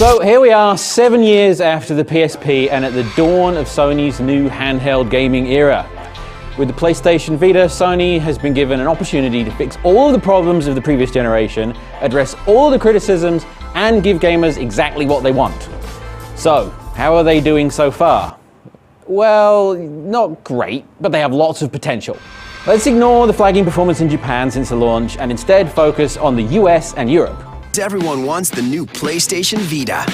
So here we are, 7 years after the PSP and at the dawn of Sony's new handheld gaming era. With the PlayStation Vita, Sony has been given an opportunity to fix all of the problems of the previous generation, address all the criticisms, and give gamers exactly what they want. So, how are they doing so far? Well, not great, but they have lots of potential. Let's ignore the flagging performance in Japan since the launch and instead focus on the US and Europe. Everyone wants the new PlayStation Vita.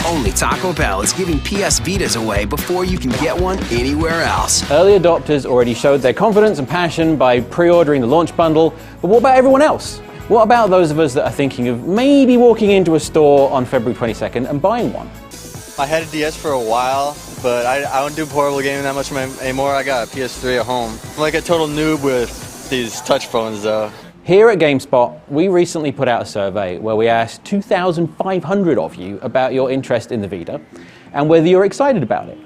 Only Taco Bell is giving PS Vitas away before you can get one anywhere else. Early adopters already showed their confidence and passion by pre-ordering the launch bundle, but what about everyone else? What about those of us that are thinking of maybe walking into a store on February 22nd and buying one? I had a DS for a while, but I don't do portable gaming that much anymore. I got a PS3 at home. I'm like a total noob with these touch phones though. Here at GameSpot, we recently put out a survey where we asked 2,500 of you about your interest in the Vita and whether you're excited about it.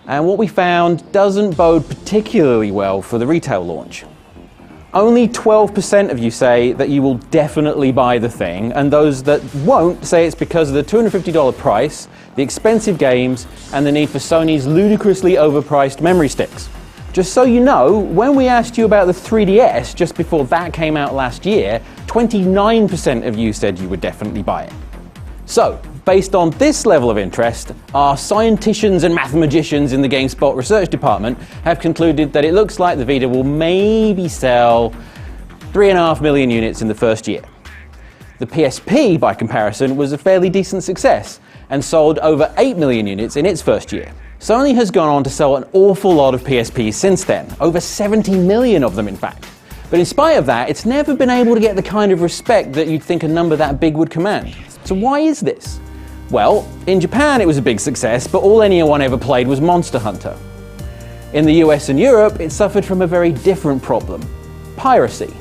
And what we found doesn't bode particularly well for the retail launch. Only 12% of you say that you will definitely buy the thing, and those that won't say it's because of the $250 price, the expensive games, and the need for Sony's ludicrously overpriced memory sticks. Just so you know, when we asked you about the 3DS just before that came out last year, 29% of you said you would definitely buy it. So, based on this level of interest, our scienticians and mathematicians in the GameSpot research department have concluded that it looks like the Vita will maybe sell 3.5 million units in the first year. The PSP, by comparison, was a fairly decent success and sold over 8 million units in its first year. Sony has gone on to sell an awful lot of PSPs since then, over 70 million of them in fact. But in spite of that, it's never been able to get the kind of respect that you'd think a number that big would command. So why is this? Well, in Japan it was a big success, but all anyone ever played was Monster Hunter. In the US and Europe, it suffered from a very different problem: piracy.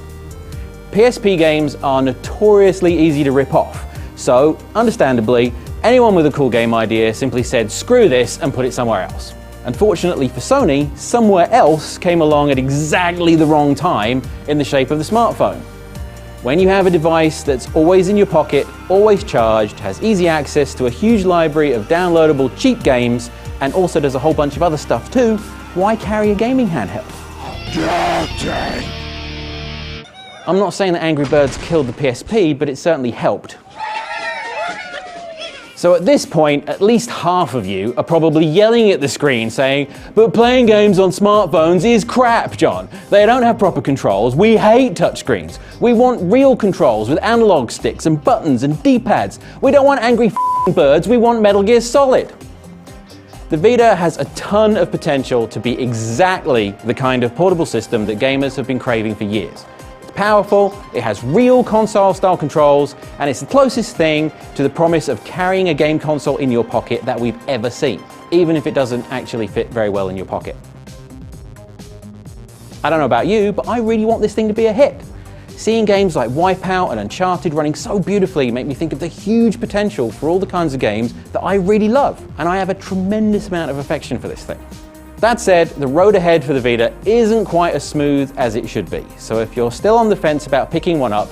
PSP games are notoriously easy to rip off, so, understandably, anyone with a cool game idea simply said screw this and put it somewhere else. Unfortunately for Sony, somewhere else came along at exactly the wrong time in the shape of the smartphone. When you have a device that's always in your pocket, always charged, has easy access to a huge library of downloadable cheap games, and also does a whole bunch of other stuff too, why carry a gaming handheld? I'm not saying that Angry Birds killed the PSP, but it certainly helped. So at this point, at least half of you are probably yelling at the screen saying, but playing games on smartphones is crap, John. They don't have proper controls. We hate touchscreens. We want real controls with analog sticks and buttons and D-pads. We don't want Angry Birds, we want Metal Gear Solid. The Vita has a ton of potential to be exactly the kind of portable system that gamers have been craving for years. Powerful, it has real console-style controls, and it's the closest thing to the promise of carrying a game console in your pocket that we've ever seen, even if it doesn't actually fit very well in your pocket. I don't know about you, but I really want this thing to be a hit. Seeing games like Wipeout and Uncharted running so beautifully make me think of the huge potential for all the kinds of games that I really love, and I have a tremendous amount of affection for this thing. That said, the road ahead for the Vita isn't quite as smooth as it should be. So if you're still on the fence about picking one up,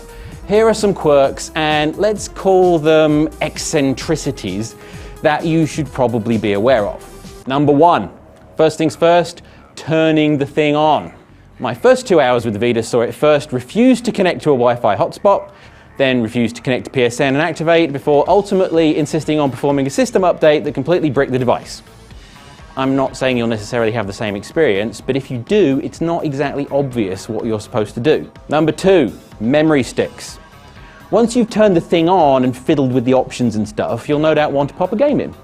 here are some quirks and let's call them eccentricities that you should probably be aware of. Number one, first things first, turning the thing on. My first 2 hours with the Vita saw it first refuse to connect to a Wi-Fi hotspot, then refuse to connect to PSN and activate before ultimately insisting on performing a system update that completely bricked the device. I'm not saying you'll necessarily have the same experience, but if you do, it's not exactly obvious what you're supposed to do. Number two, memory sticks. Once you've turned the thing on and fiddled with the options and stuff, you'll no doubt want to pop a game in.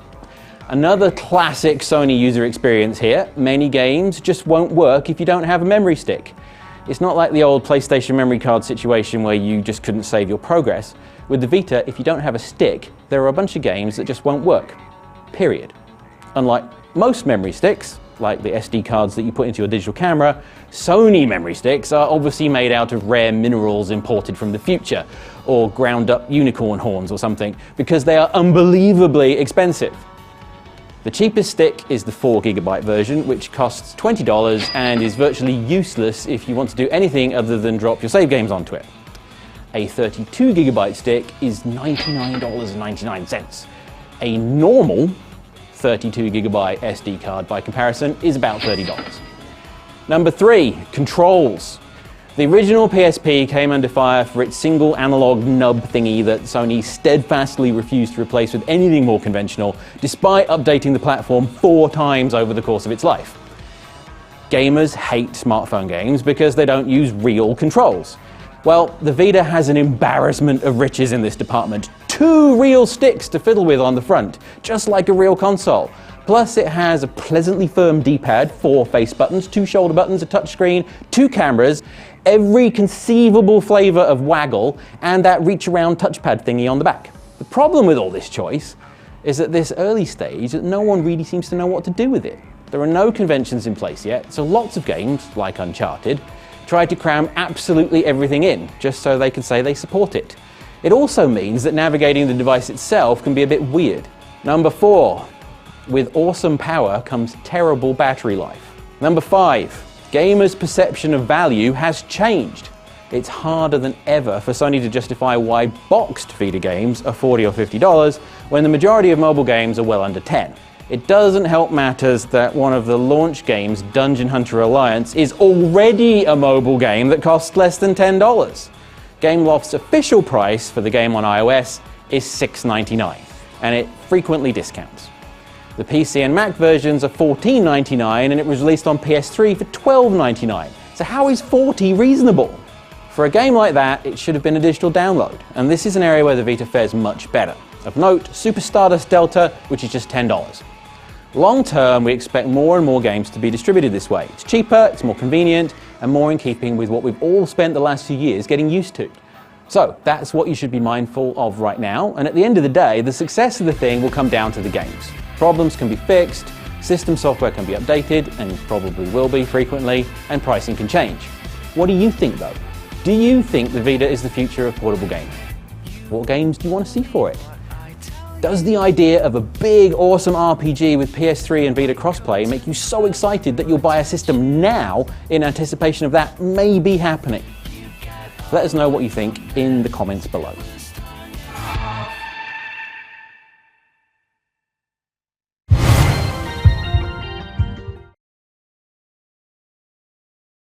Another classic Sony user experience here, many games just won't work if you don't have a memory stick. It's not like the old PlayStation memory card situation where you just couldn't save your progress. With the Vita, if you don't have a stick, there are a bunch of games that just won't work. Period. Unlike most memory sticks, like the SD cards that you put into your digital camera, Sony memory sticks are obviously made out of rare minerals imported from the future, or ground up unicorn horns or something, because they are unbelievably expensive. The cheapest stick is the 4GB version, which costs $20 and is virtually useless if you want to do anything other than drop your save games onto it. A 32GB stick is $99.99. A normal 32GB SD card, by comparison, is about $30. Number 3, controls. The original PSP came under fire for its single analog nub thingy that Sony steadfastly refused to replace with anything more conventional, despite updating the platform 4 times over the course of its life. Gamers hate smartphone games because they don't use real controls. Well, the Vita has an embarrassment of riches in this department. 2 real sticks to fiddle with on the front, just like a real console. Plus, it has a pleasantly firm D-pad, 4 face buttons, 2 shoulder buttons, a touchscreen, 2 cameras, every conceivable flavor of waggle, and that reach-around touchpad thingy on the back. The problem with all this choice is at this early stage that no one really seems to know what to do with it. There are no conventions in place yet, so lots of games, like Uncharted, try to cram absolutely everything in, just so they can say they support it. It also means that navigating the device itself can be a bit weird. Number 4, with awesome power comes terrible battery life. Number 5, gamers' perception of value has changed. It's harder than ever for Sony to justify why boxed Vita games are $40 or $50 when the majority of mobile games are well under $10. It doesn't help matters that one of the launch games, Dungeon Hunter Alliance, is already a mobile game that costs less than $10. Gameloft's official price for the game on iOS is $6.99, and it frequently discounts. The PC and Mac versions are $14.99, and it was released on PS3 for $12.99. So how is $40 reasonable? For a game like that, it should have been a digital download, and this is an area where the Vita fares much better. Of note, Super Stardust Delta, which is just $10. Long term, we expect more and more games to be distributed this way. It's cheaper, it's more convenient, and more in keeping with what we've all spent the last few years getting used to. So that's what you should be mindful of right now, and at the end of the day, the success of the thing will come down to the games. Problems can be fixed, system software can be updated, and probably will be frequently, and pricing can change. What do you think though? Do you think the Vita is the future of portable gaming? What games do you want to see for it? Does the idea of a big, awesome RPG with PS3 and Vita crossplay make you so excited that you'll buy a system now in anticipation of that maybe happening? Let us know what you think in the comments below.